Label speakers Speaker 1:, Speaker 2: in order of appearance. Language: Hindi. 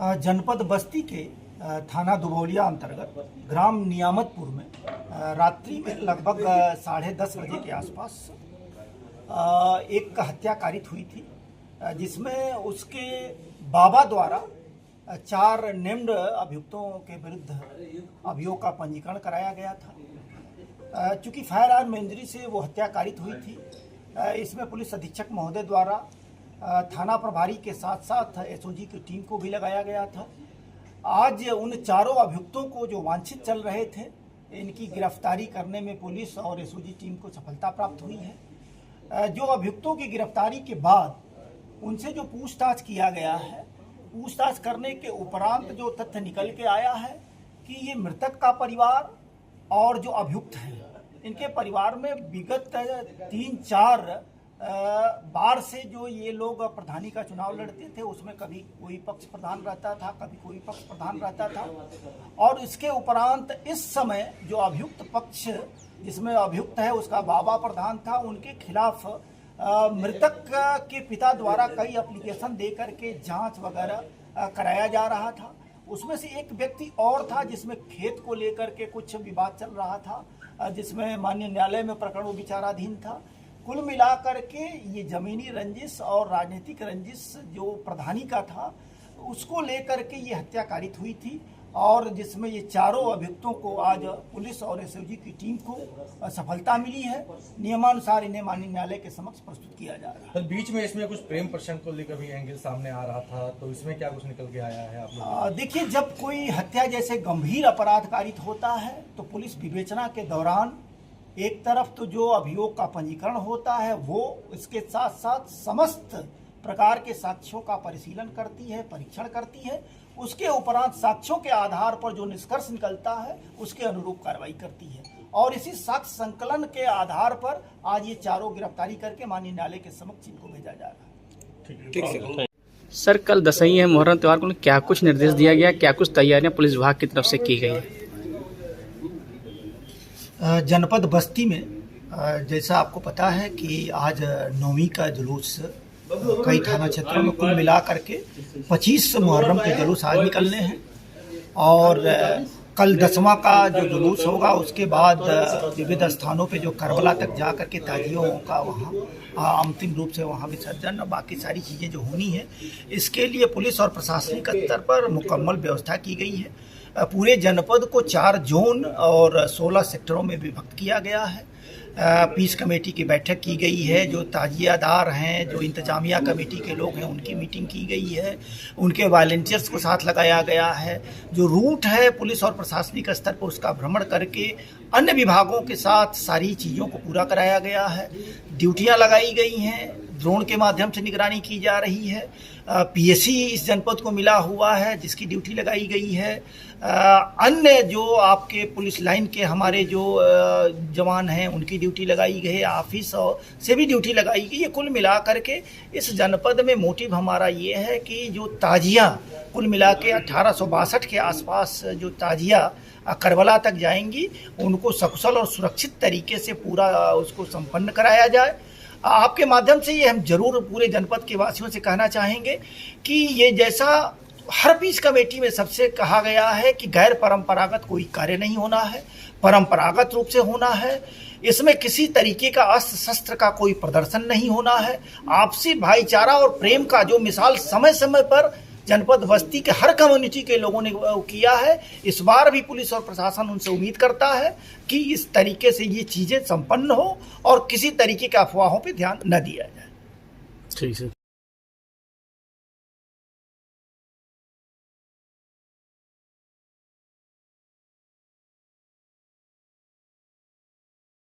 Speaker 1: जनपद बस्ती के थाना दुबौलिया अंतर्गत ग्राम नियामतपुर में रात्रि में लगभग 10:30 बजे के आसपास एक हत्या कारित हुई थी, जिसमें उसके बाबा द्वारा 4 नेम्ड अभियुक्तों के विरुद्ध अभियोग का पंजीकरण कराया गया था। चूँकि फायर आर्म इंजरी से वो हत्या कारित हुई थी, इसमें पुलिस अधीक्षक महोदय द्वारा थाना प्रभारी के साथ साथ एसओजी की टीम को भी लगाया गया था। आज उन चारों अभियुक्तों को जो वांछित चल रहे थे, इनकी गिरफ्तारी करने में पुलिस और एसओजी टीम को सफलता प्राप्त हुई है। जो अभियुक्तों की गिरफ्तारी के बाद उनसे जो पूछताछ किया गया है, पूछताछ करने के उपरांत जो तथ्य निकल के आया है कि ये मृतक का परिवार और जो अभियुक्त हैं, इनके परिवार में विगत 3-4 बार से जो ये लोग प्रधानी का चुनाव लड़ते थे, उसमें कभी कोई पक्ष प्रधान रहता था, कभी कोई पक्ष प्रधान रहता था। और इसके उपरांत इस समय जो अभियुक्त पक्ष जिसमें अभियुक्त है उसका बाबा प्रधान था, उनके खिलाफ मृतक के पिता द्वारा कई एप्लीकेशन दे करके जांच वगैरह कराया जा रहा था। उसमें से एक व्यक्ति और था जिसमें खेत को लेकर के कुछ विवाद चल रहा था, जिसमें माननीय न्यायालय में प्रकरण विचाराधीन था। कुल मिलाकर के ये जमीनी रंजिश और राजनीतिक रंजिश जो प्रधानी का था, उसको लेकर के ये हत्या कारित हुई थी, और जिसमें ये चारों अभियुक्तों को आज पुलिस और एसओजी की टीम को सफलता मिली है। नियमानुसार इन्हें माननीय न्यायालय के समक्ष प्रस्तुत किया जा रहा है।
Speaker 2: तो बीच में इसमें कुछ प्रेम प्रसंग को लेकर भी एंगल सामने आ रहा था, तो इसमें क्या कुछ निकल के आया है आप लोग?
Speaker 1: देखिए, जब कोई हत्या जैसे गंभीर अपराध कारित होता है तो पुलिस विवेचना के दौरान एक तरफ तो जो अभियोग का पंजीकरण होता है, वो इसके साथ साथ समस्त प्रकार के साक्ष्यों का परिशीलन करती है, परीक्षण करती है। उसके उपरांत साक्ष्यों के आधार पर जो निष्कर्ष निकलता है उसके अनुरूप कार्रवाई करती है, और इसी साक्ष्य संकलन के आधार पर आज ये चारों गिरफ्तारी करके माननीय न्यायालय के समक्ष इनको भेजा जा रहा है।
Speaker 3: ठीक सर, कल दशई है, मुहर्रम त्योहार को क्या कुछ निर्देश दिया गया, क्या कुछ तैयारियां पुलिस विभाग की तरफ से की गई है?
Speaker 1: जनपद बस्ती में जैसा आपको पता है कि आज 9वीं का जुलूस कई थाना क्षेत्रों में कुल मिला करके 25 मुहर्रम के जुलूस आज निकलने हैं, और कल 10वां का जो जुलूस होगा उसके बाद विविध स्थानों पे जो करबला तक जा करके ताजियों का वहाँ अंतिम रूप से वहाँ विसर्जन और बाकी सारी चीज़ें जो होनी है, इसके लिए पुलिस और प्रशासनिक स्तर पर मुकम्मल व्यवस्था की गई है। पूरे जनपद को 4 जोन और 16 सेक्टरों में विभक्त किया गया है। पीस कमेटी की बैठक की गई है, जो ताजियादार हैं, जो इंतजामिया कमेटी के लोग हैं, उनकी मीटिंग की गई है, उनके वॉलंटियर्स को साथ लगाया गया है। जो रूट है पुलिस और प्रशासनिक स्तर पर उसका भ्रमण करके अन्य विभागों के साथ सारी चीज़ों को पूरा कराया गया है। ड्यूटियाँ लगाई गई हैं, ड्रोन के माध्यम से निगरानी की जा रही है। पीएससी इस जनपद को मिला हुआ है जिसकी ड्यूटी लगाई गई है। अन्य जो आपके पुलिस लाइन के हमारे जो जवान हैं उनकी ड्यूटी लगाई गई है, ऑफिस और से भी ड्यूटी लगाई गई है। कुल मिला करके इस जनपद में मोटिव हमारा ये है कि जो ताजिया कुल मिला के 1862 के आसपास जो ताजिया करबला तक जाएंगी, उनको सकुशल और सुरक्षित तरीके से पूरा उसको संपन्न कराया जाए। आपके माध्यम से ये हम जरूर पूरे जनपद के वासियों से कहना चाहेंगे कि ये जैसा हर पीस कमेटी में सबसे कहा गया है कि गैर परंपरागत कोई कार्य नहीं होना है, परंपरागत रूप से होना है। इसमें किसी तरीके का अस्त्र शस्त्र का कोई प्रदर्शन नहीं होना है। आपसी भाईचारा और प्रेम का जो मिसाल समय समय पर जनपद बस्ती के हर कम्युनिटी के लोगों ने किया है, इस बार भी पुलिस और प्रशासन उनसे उम्मीद करता है कि इस तरीके से ये चीज़ें संपन्न हो और किसी तरीके के अफवाहों पर ध्यान न दिया जाए।
Speaker 3: ठीक है।